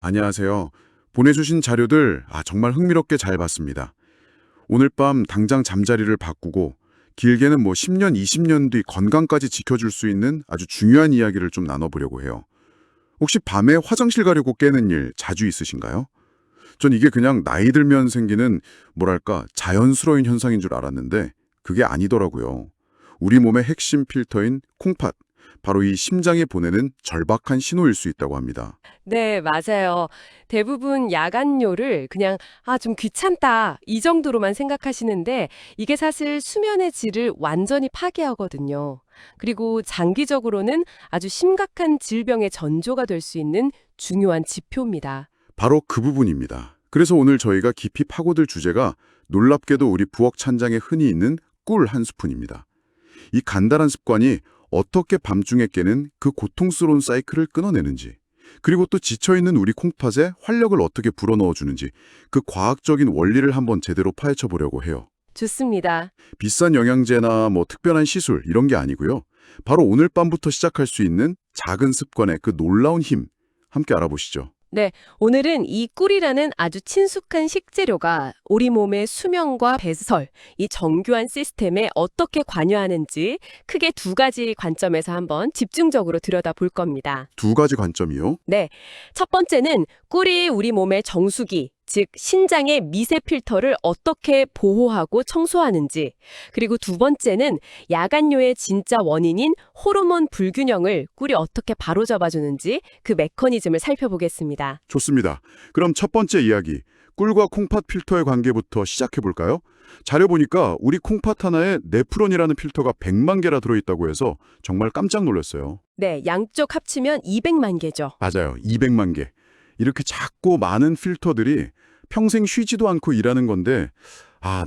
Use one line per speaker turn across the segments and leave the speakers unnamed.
안녕하세요. 보내주신 자료들 정말 흥미롭게 잘 봤습니다. 오늘 밤 당장 잠자리를 바꾸고 길게는 10년, 20년 뒤 건강까지 지켜줄 수 있는 아주 중요한 이야기를 좀 나눠보려고 해요. 혹시 밤에 화장실 가려고 깨는 일 자주 있으신가요? 전 이게 그냥 나이 들면 생기는 뭐랄까 자연스러운 현상인 줄 알았는데 그게 아니더라고요. 우리 몸의 핵심 필터인 콩팥, 바로 이 심장에 보내는 절박한 신호일 수 있다고 합니다.
네, 맞아요. 대부분 야간요를 그냥, 좀 귀찮다, 이 정도로만 생각하시는데, 이게 사실 수면의 질을 완전히 파괴하거든요. 그리고 장기적으로는 아주 심각한 질병의 전조가 될 수 있는 중요한 지표입니다.
바로 그 부분입니다. 그래서 오늘 저희가 깊이 파고들 주제가 놀랍게도 우리 부엌 찬장에 흔히 있는 꿀 한 스푼입니다. 이 간단한 습관이 어떻게 밤중에 깨는 그 고통스러운 사이클을 끊어내는지, 그리고 또 지쳐있는 우리 콩팥에 활력을 어떻게 불어넣어주는지 그 과학적인 원리를 한번 제대로 파헤쳐 보려고 해요.
좋습니다.
비싼 영양제나 특별한 시술 이런 게 아니고요. 바로 오늘 밤부터 시작할 수 있는 작은 습관의 그 놀라운 힘, 함께 알아보시죠.
네, 오늘은 이 꿀이라는 아주 친숙한 식재료가 우리 몸의 수면과 배설, 이 정교한 시스템에 어떻게 관여하는지 크게 두 가지 관점에서 한번 집중적으로 들여다볼 겁니다.
두 가지 관점이요.
네, 첫 번째는 꿀이 우리 몸의 정수기, 즉 신장의 미세 필터를 어떻게 보호하고 청소하는지, 그리고 두 번째는 야간요의 진짜 원인인 호르몬 불균형을 꿀이 어떻게 바로잡아주는지 그 메커니즘을 살펴보겠습니다.
좋습니다. 그럼 첫 번째 이야기, 꿀과 콩팥 필터의 관계부터 시작해 볼까요? 자료 보니까 우리 콩팥 하나에 네프론이라는 필터가 100만 개나 들어있다고 해서 정말 깜짝 놀랐어요.
네, 양쪽 합치면 200만 개죠.
맞아요. 200만 개. 이렇게 작고 많은 필터들이 평생 쉬지도 않고 일하는 건데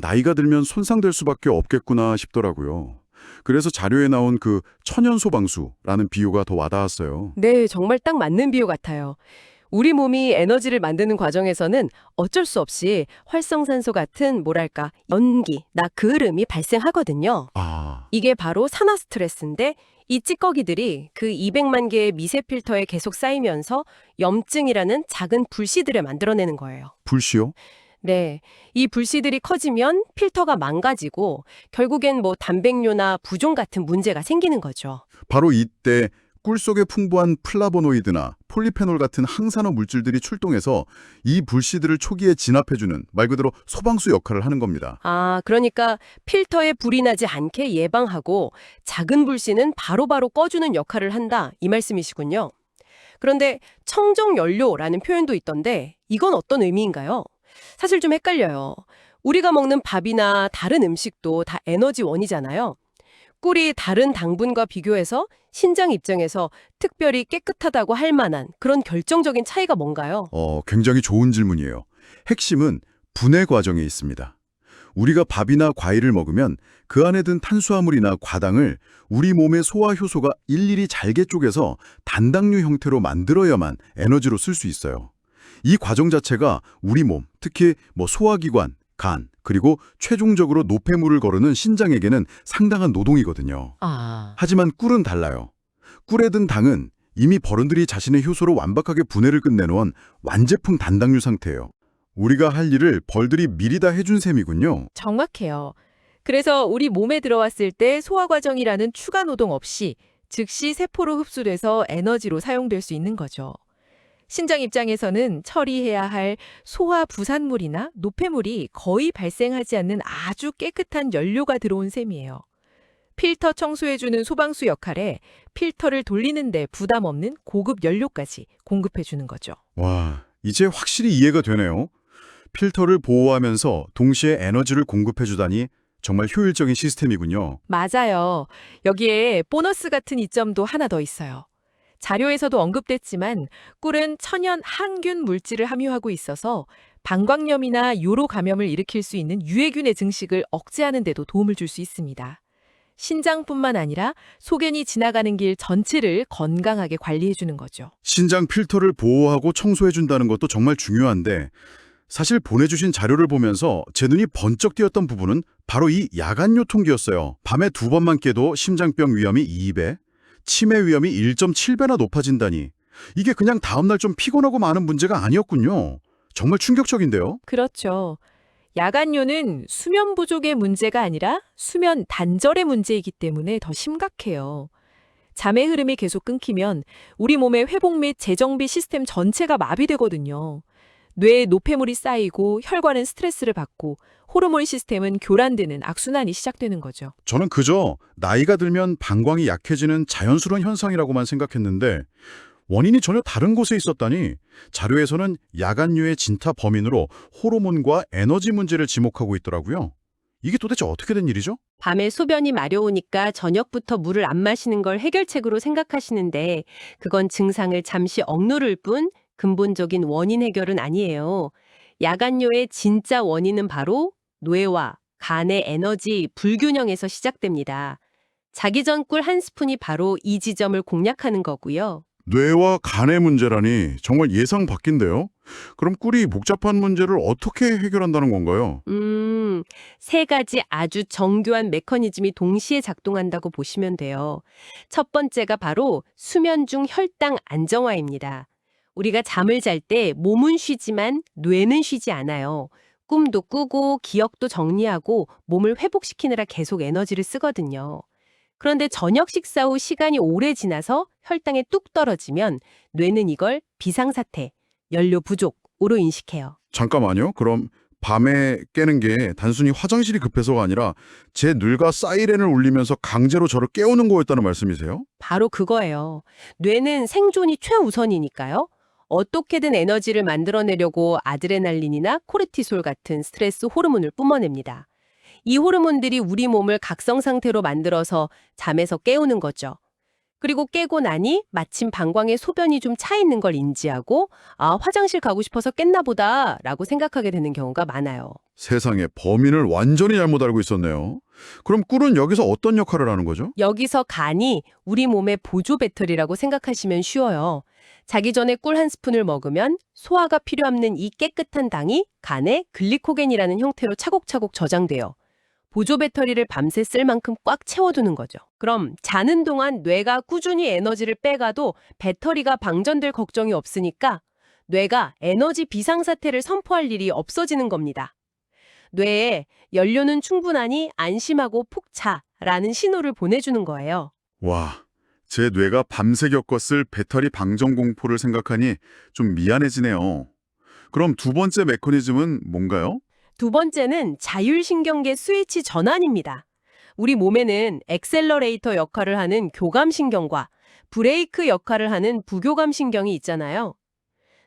나이가 들면 손상될 수밖에 없겠구나 싶더라고요. 그래서 자료에 나온 그 천연 소방수라는 비유가 더 와닿았어요.
네, 정말 딱 맞는 비유 같아요. 우리 몸이 에너지를 만드는 과정에서는 어쩔 수 없이 활성산소 같은 뭐랄까 연기, 그름이 발생하거든요. 이게 바로 산화 스트레스인데 이 찌꺼기들이 그 200만 개의 미세 필터에 계속 쌓이면서 염증이라는 작은 불씨들을 만들어내는 거예요.
불씨요?
네, 이 불씨들이 커지면 필터가 망가지고 결국엔 단백뇨나 부종 같은 문제가 생기는 거죠.
바로 이때 꿀 속에 풍부한 플라보노이드나 폴리페놀 같은 항산화 물질들이 출동해서 이 불씨들을 초기에 진압해주는 말 그대로 소방수 역할을 하는 겁니다.
그러니까 필터에 불이 나지 않게 예방하고 작은 불씨는 바로바로 꺼주는 역할을 한다, 이 말씀이시군요. 그런데 청정 연료라는 표현도 있던데 이건 어떤 의미인가요? 사실 좀 헷갈려요. 우리가 먹는 밥이나 다른 음식도 다 에너지원이잖아요. 꿀이 다른 당분과 비교해서 신장 입장에서 특별히 깨끗하다고 할 만한 그런 결정적인 차이가 뭔가요?
굉장히 좋은 질문이에요. 핵심은 분해 과정에 있습니다. 우리가 밥이나 과일을 먹으면 그 안에 든 탄수화물이나 과당을 우리 몸의 소화 효소가 일일이 잘게 쪼개서 단당류 형태로 만들어야만 에너지로 쓸 수 있어요. 이 과정 자체가 우리 몸, 특히 소화기관, 간, 그리고 최종적으로 노폐물을 거르는 신장에게는 상당한 노동이거든요. 하지만 꿀은 달라요. 꿀에 든 당은 이미 버른들이 자신의 효소로 완벽하게 분해를 끝내놓은 완제품 단당류 상태예요. 우리가 할 일을 벌들이 미리 다 해준 셈이군요.
정확해요. 그래서 우리 몸에 들어왔을 때 소화 과정이라는 추가 노동 없이 즉시 세포로 흡수돼서 에너지로 사용될 수 있는 거죠. 신장 입장에서는 처리해야 할 소화 부산물이나 노폐물이 거의 발생하지 않는 아주 깨끗한 연료가 들어온 셈이에요. 필터 청소해주는 소방수 역할에 필터를 돌리는데 부담 없는 고급 연료까지 공급해주는 거죠.
와, 이제 확실히 이해가 되네요. 필터를 보호하면서 동시에 에너지를 공급해주다니 정말 효율적인 시스템이군요.
맞아요. 여기에 보너스 같은 이점도 하나 더 있어요. 자료에서도 언급됐지만 꿀은 천연 항균 물질을 함유하고 있어서 방광염이나 요로 감염을 일으킬 수 있는 유해균의 증식을 억제하는 데도 도움을 줄 수 있습니다. 신장뿐만 아니라 소변이 지나가는 길 전체를 건강하게 관리해주는 거죠.
신장 필터를 보호하고 청소해준다는 것도 정말 중요한데 사실 보내주신 자료를 보면서 제 눈이 번쩍 띄었던 부분은 바로 이 야간요 통계였어요. 밤에 2번만 깨도 심장병 위험이 2배, 치매 위험이 1.7배나 높아진다니 이게 그냥 다음날 좀 피곤하고 많은 문제가 아니었군요. 정말 충격적인데요.
그렇죠. 야간요는 수면 부족의 문제가 아니라 수면 단절의 문제이기 때문에 더 심각해요. 잠의 흐름이 계속 끊기면 우리 몸의 회복 및 재정비 시스템 전체가 마비되거든요. 뇌에 노폐물이 쌓이고 혈관은 스트레스를 받고 호르몬 시스템은 교란되는 악순환이 시작되는 거죠.
저는 그저 나이가 들면 방광이 약해지는 자연스러운 현상이라고만 생각했는데 원인이 전혀 다른 곳에 있었다니 자료에서는 야간류의 진타 범인으로 호르몬과 에너지 문제를 지목하고 있더라고요. 이게 도대체 어떻게 된 일이죠?
밤에 소변이 마려우니까 저녁부터 물을 안 마시는 걸 해결책으로 생각하시는데 그건 증상을 잠시 억누를 뿐 근본적인 원인 해결은 아니에요. 야간요의 진짜 원인은 바로 뇌와 간의 에너지 불균형에서 시작됩니다. 자기 전 꿀 한 스푼이 바로 이 지점을 공략하는 거고요.
뇌와 간의 문제라니 정말 예상 밖인데요. 그럼 꿀이 복잡한 문제를 어떻게 해결한다는 건가요?
세 가지 아주 정교한 메커니즘이 동시에 작동한다고 보시면 돼요. 첫 번째가 바로 수면 중 혈당 안정화입니다. 우리가 잠을 잘 때 몸은 쉬지만 뇌는 쉬지 않아요. 꿈도 꾸고 기억도 정리하고 몸을 회복시키느라 계속 에너지를 쓰거든요. 그런데 저녁 식사 후 시간이 오래 지나서 혈당이 뚝 떨어지면 뇌는 이걸 비상사태, 연료 부족으로 인식해요.
잠깐만요. 그럼 밤에 깨는 게 단순히 화장실이 급해서가 아니라 제 뇌가 사이렌을 울리면서 강제로 저를 깨우는 거였다는 말씀이세요?
바로 그거예요. 뇌는 생존이 최우선이니까요. 어떻게든 에너지를 만들어내려고 아드레날린이나 코르티솔 같은 스트레스 호르몬을 뿜어냅니다. 이 호르몬들이 우리 몸을 각성 상태로 만들어서 잠에서 깨우는 거죠. 그리고 깨고 나니 마침 방광에 소변이 좀 차 있는 걸 인지하고 아, 화장실 가고 싶어서 깼나 보다 라고 생각하게 되는 경우가 많아요.
세상에 범인을 완전히 잘못 알고 있었네요. 그럼 꿀은 여기서 어떤 역할을 하는 거죠?
여기서 간이 우리 몸의 보조 배터리라고 생각하시면 쉬워요. 자기 전에 꿀 한 스푼을 먹으면 소화가 필요 없는 이 깨끗한 당이 간에 글리코겐이라는 형태로 차곡차곡 저장돼요. 보조 배터리를 밤새 쓸 만큼 꽉 채워두는 거죠. 그럼 자는 동안 뇌가 꾸준히 에너지를 빼가도 배터리가 방전될 걱정이 없으니까 뇌가 에너지 비상사태를 선포할 일이 없어지는 겁니다. 뇌에 연료는 충분하니 안심하고 푹 자라는 신호를 보내주는 거예요.
와, 제 뇌가 밤새 겪었을 배터리 방전 공포를 생각하니 좀 미안해지네요. 그럼 두 번째 메커니즘은 뭔가요?
두 번째는 자율신경계 스위치 전환입니다. 우리 몸에는 엑셀러레이터 역할을 하는 교감신경과 브레이크 역할을 하는 부교감신경이 있잖아요.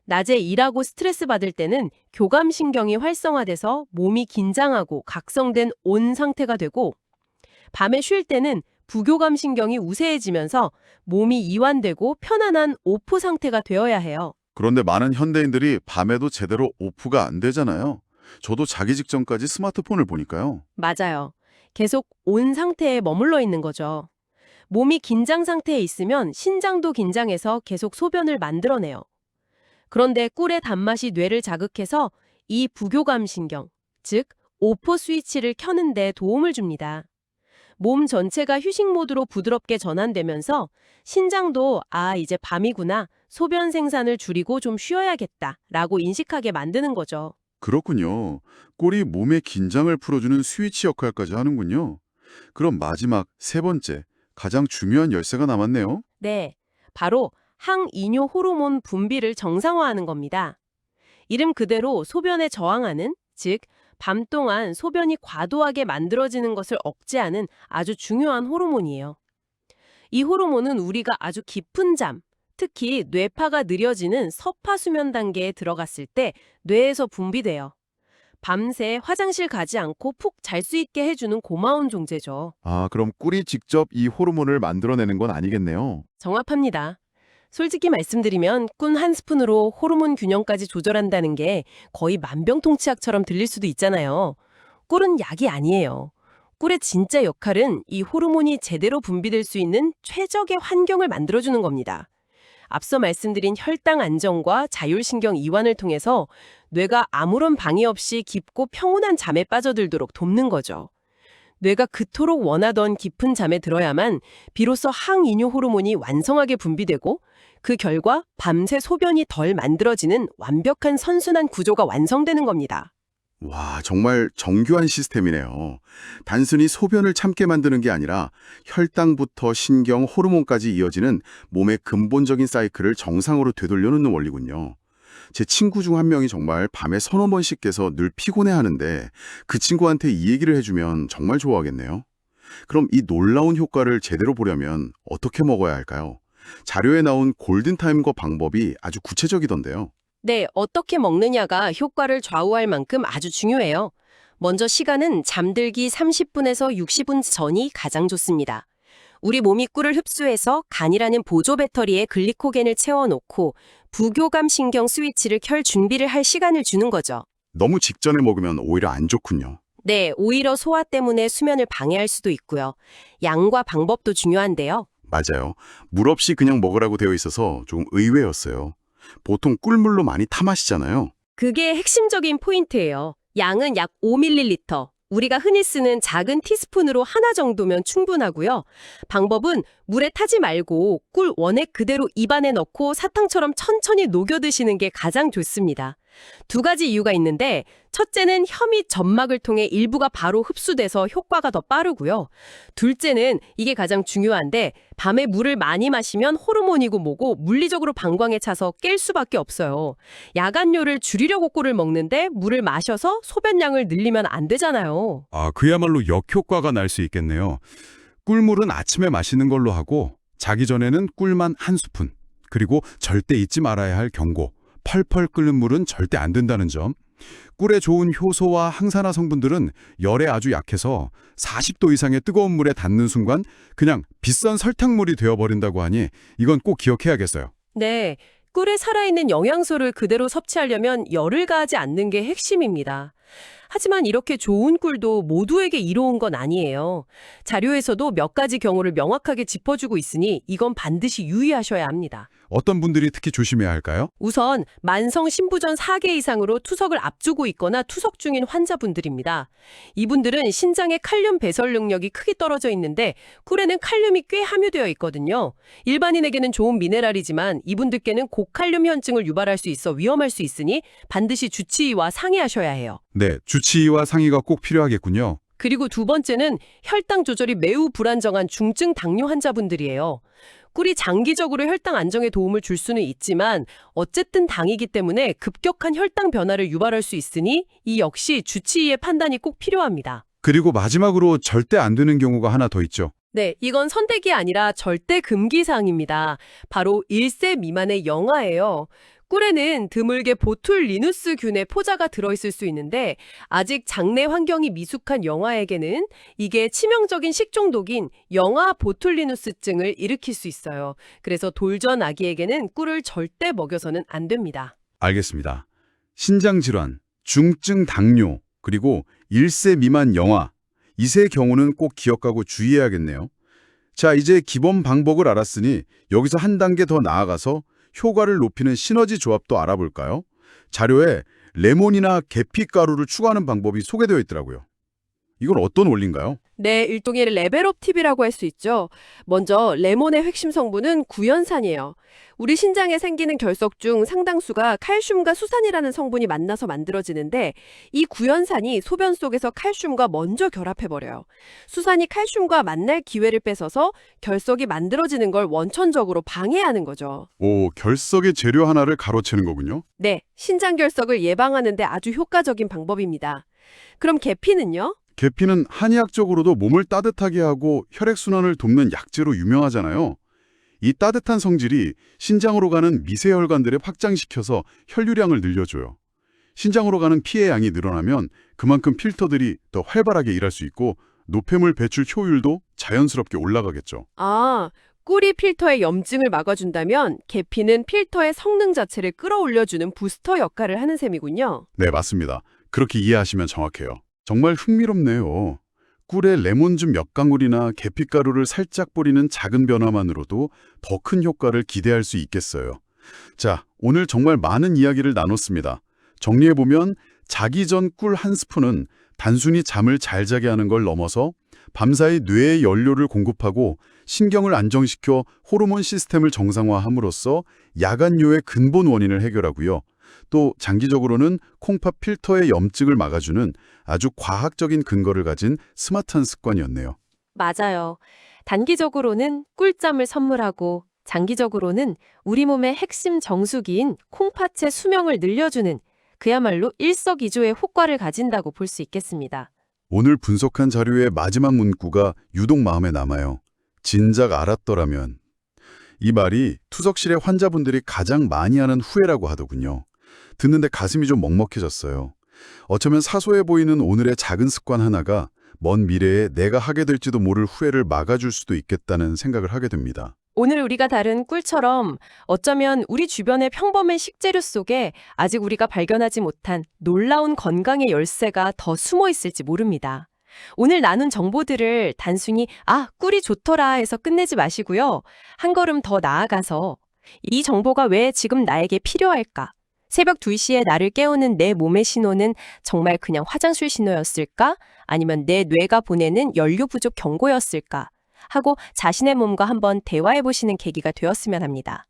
낮에 일하고 스트레스 받을 때는 교감신경이 활성화돼서 몸이 긴장하고 각성된 온 상태가 되고 밤에 쉴 때는 부교감신경이 우세해지면서 몸이 이완되고 편안한 오프 상태가 되어야 해요.
그런데 많은 현대인들이 밤에도 제대로 오프가 안 되잖아요. 저도 자기 직전까지 스마트폰을 보니까요.
맞아요. 계속 온 상태에 머물러 있는 거죠. 몸이 긴장 상태에 있으면 신장도 긴장해서 계속 소변을 만들어내요. 그런데 꿀의 단맛이 뇌를 자극해서 이 부교감신경, 즉 오프 스위치를 켜는 데 도움을 줍니다. 몸 전체가 휴식 모드로 부드럽게 전환되면서 신장도 아, 이제 밤이구나, 소변 생산을 줄이고 좀 쉬어야겠다 라고 인식하게 만드는 거죠.
그렇군요. 꿀이 몸의 긴장을 풀어주는 스위치 역할까지 하는군요. 그럼 마지막 세 번째, 가장 중요한 열쇠가 남았네요.
네, 바로 항이뇨 호르몬 분비를 정상화하는 겁니다. 이름 그대로 소변에 저항하는, 즉 밤 동안 소변이 과도하게 만들어지는 것을 억제하는 아주 중요한 호르몬이에요. 이 호르몬은 우리가 아주 깊은 잠, 특히 뇌파가 느려지는 서파 수면 단계에 들어갔을 때 뇌에서 분비돼요. 밤새 화장실 가지 않고 푹 잘 수 있게 해주는 고마운 존재죠.
아, 그럼 꿀이 직접 이 호르몬을 만들어내는 건 아니겠네요.
정확합니다. 솔직히 말씀드리면 꿀 한 스푼으로 호르몬 균형까지 조절한다는 게 거의 만병통치약처럼 들릴 수도 있잖아요. 꿀은 약이 아니에요. 꿀의 진짜 역할은 이 호르몬이 제대로 분비될 수 있는 최적의 환경을 만들어주는 겁니다. 앞서 말씀드린 혈당 안정과 자율신경 이완을 통해서 뇌가 아무런 방해 없이 깊고 평온한 잠에 빠져들도록 돕는 거죠. 뇌가 그토록 원하던 깊은 잠에 들어야만 비로소 항이뇨 호르몬이 완성하게 분비되고 그 결과 밤새 소변이 덜 만들어지는 완벽한 선순환 구조가 완성되는 겁니다.
와, 정말 정교한 시스템이네요. 단순히 소변을 참게 만드는 게 아니라 혈당부터 신경, 호르몬까지 이어지는 몸의 근본적인 사이클을 정상으로 되돌려놓는 원리군요. 제 친구 중 한 명이 정말 밤에 서너 번씩 깨서 늘 피곤해하는데 그 친구한테 이 얘기를 해주면 정말 좋아하겠네요. 그럼 이 놀라운 효과를 제대로 보려면 어떻게 먹어야 할까요? 자료에 나온 골든타임거 방법이 아주 구체적이던데요.
네, 어떻게 먹느냐가 효과를 좌우할 만큼 아주 중요해요. 먼저 시간은 잠들기 30분에서 60분 전이 가장 좋습니다. 우리 몸이 꿀을 흡수해서 간이라는 보조 배터리에 글리코겐을 채워놓고 부교감 신경 스위치를 켤 준비를 할 시간을 주는 거죠.
너무 직전에 먹으면 오히려 안 좋군요.
네, 오히려 소화 때문에 수면을 방해할 수도 있고요. 양과 방법도 중요한데요.
맞아요. 물 없이 그냥 먹으라고 되어 있어서 조금 의외였어요. 보통 꿀물로 많이 타 마시잖아요.
그게 핵심적인 포인트예요. 양은 약 5ml. 우리가 흔히 쓰는 작은 티스푼으로 하나 정도면 충분하고요. 방법은 물에 타지 말고 꿀 원액 그대로 입안에 넣고 사탕처럼 천천히 녹여 드시는 게 가장 좋습니다. 두 가지 이유가 있는데 첫째는 혀 및 점막을 통해 일부가 바로 흡수돼서 효과가 더 빠르고요. 둘째는 이게 가장 중요한데 밤에 물을 많이 마시면 호르몬이고 뭐고 물리적으로 방광에 차서 깰 수밖에 없어요. 야간료를 줄이려고 꿀을 먹는데 물을 마셔서 소변량을 늘리면 안 되잖아요.
아, 그야말로 역효과가 날 수 있겠네요. 꿀물은 아침에 마시는 걸로 하고 자기 전에는 꿀만 한 스푼. 그리고 절대 잊지 말아야 할 경고. 펄펄 끓는 물은 절대 안 된다는 점. 꿀에 좋은 효소와 항산화 성분들은 열에 아주 약해서 40도 이상의 뜨거운 물에 닿는 순간 그냥 비싼 설탕물이 되어버린다고 하니 이건 꼭 기억해야겠어요.
네, 꿀에 살아있는 영양소를 그대로 섭취하려면 열을 가하지 않는 게 핵심입니다. 하지만 이렇게 좋은 꿀도 모두에게 이로운 건 아니에요. 자료에서도 몇 가지 경우를 명확하게 짚어주고 있으니 이건 반드시 유의하셔야 합니다.
어떤 분들이 특히 조심해야 할까요?
우선 만성 신부전 4개 이상으로 투석을 앞두고 있거나 투석 중인 환자분들입니다. 이분들은 신장의 칼륨 배설 능력이 크게 떨어져 있는데 꿀에는 칼륨이 꽤 함유되어 있거든요. 일반인에게는 좋은 미네랄이지만 이분들께는 고칼륨 현증을 유발할 수 있어 위험할 수 있으니 반드시 주치의와 상의하셔야 해요.
네, 주치의와 상의가 꼭 필요하겠군요.
그리고 두 번째는 혈당 조절이 매우 불안정한 중증 당뇨 환자분들이에요. 꿀이 장기적으로 혈당 안정에 도움을 줄 수는 있지만 어쨌든 당이기 때문에 급격한 혈당 변화를 유발할 수 있으니 이 역시 주치의의 판단이 꼭 필요합니다.
그리고 마지막으로 절대 안 되는 경우가 하나 더 있죠.
네, 이건 선택이 아니라 절대 금기사항입니다. 바로 1세 미만의 영아예요. 꿀에는 드물게 보툴리누스균의 포자가 들어있을 수 있는데 아직 장내 환경이 미숙한 영아에게는 이게 치명적인 식중독인 영아 보툴리누스증을 일으킬 수 있어요. 그래서 돌전 아기에게는 꿀을 절대 먹여서는 안 됩니다.
알겠습니다. 신장질환, 중증 당뇨, 그리고 1세 미만 영아, 이 세 경우는 꼭 기억하고 주의해야겠네요. 자, 이제 기본 방법을 알았으니 여기서 한 단계 더 나아가서 효과를 높이는 시너지 조합도 알아볼까요? 자료에 레몬이나 계피가루를 추가하는 방법이 소개되어 있더라고요. 이건 어떤 원리인가요?
네, 일종의 레벨업 팁이라고 할 수 있죠. 먼저 레몬의 핵심 성분은 구연산이에요. 우리 신장에 생기는 결석 중 상당수가 칼슘과 수산이라는 성분이 만나서 만들어지는데 이 구연산이 소변 속에서 칼슘과 먼저 결합해버려요. 수산이 칼슘과 만날 기회를 뺏어서 결석이 만들어지는 걸 원천적으로 방해하는 거죠.
오, 결석의 재료 하나를 가로채는 거군요.
네, 신장 결석을 예방하는 데 아주 효과적인 방법입니다. 그럼 계피는요?
계피는 한의학적으로도 몸을 따뜻하게 하고 혈액순환을 돕는 약재로 유명하잖아요. 이 따뜻한 성질이 신장으로 가는 미세혈관들을 확장시켜서 혈류량을 늘려줘요. 신장으로 가는 피의 양이 늘어나면 그만큼 필터들이 더 활발하게 일할 수 있고 노폐물 배출 효율도 자연스럽게 올라가겠죠.
아, 꿀이 필터의 염증을 막아준다면 계피는 필터의 성능 자체를 끌어올려주는 부스터 역할을 하는 셈이군요.
네, 맞습니다. 그렇게 이해하시면 정확해요. 정말 흥미롭네요. 꿀에 레몬즙 몇 방울이나 계피가루를 살짝 뿌리는 작은 변화만으로도 더 큰 효과를 기대할 수 있겠어요. 자, 오늘 정말 많은 이야기를 나눴습니다. 정리해보면 자기 전 꿀 한 스푼은 단순히 잠을 잘 자게 하는 걸 넘어서 밤사이 뇌에 연료를 공급하고 신경을 안정시켜 호르몬 시스템을 정상화함으로써 야간요의 근본 원인을 해결하고요. 또 장기적으로는 콩팥 필터의 염증을 막아주는 아주 과학적인 근거를 가진 스마트한 습관이었네요.
맞아요. 단기적으로는 꿀잠을 선물하고 장기적으로는 우리 몸의 핵심 정수기인 콩팥의 수명을 늘려주는 그야말로 일석이조의 효과를 가진다고 볼 수 있겠습니다.
오늘 분석한 자료의 마지막 문구가 유독 마음에 남아요. 진작 알았더라면. 이 말이 투석실의 환자분들이 가장 많이 하는 후회라고 하더군요. 듣는데 가슴이 좀 먹먹해졌어요. 어쩌면 사소해 보이는 오늘의 작은 습관 하나가 먼 미래에 내가 하게 될지도 모를 후회를 막아줄 수도 있겠다는 생각을 하게 됩니다.
오늘 우리가 다룬 꿀처럼 어쩌면 우리 주변의 평범한 식재료 속에 아직 우리가 발견하지 못한 놀라운 건강의 열쇠가 더 숨어 있을지 모릅니다. 오늘 나눈 정보들을 단순히 꿀이 좋더라 해서 끝내지 마시고요. 한 걸음 더 나아가서 이 정보가 왜 지금 나에게 필요할까? 새벽 2시에 나를 깨우는 내 몸의 신호는 정말 그냥 화장실 신호였을까? 아니면 내 뇌가 보내는 연료 부족 경고였을까? 하고 자신의 몸과 한번 대화해 보시는 계기가 되었으면 합니다.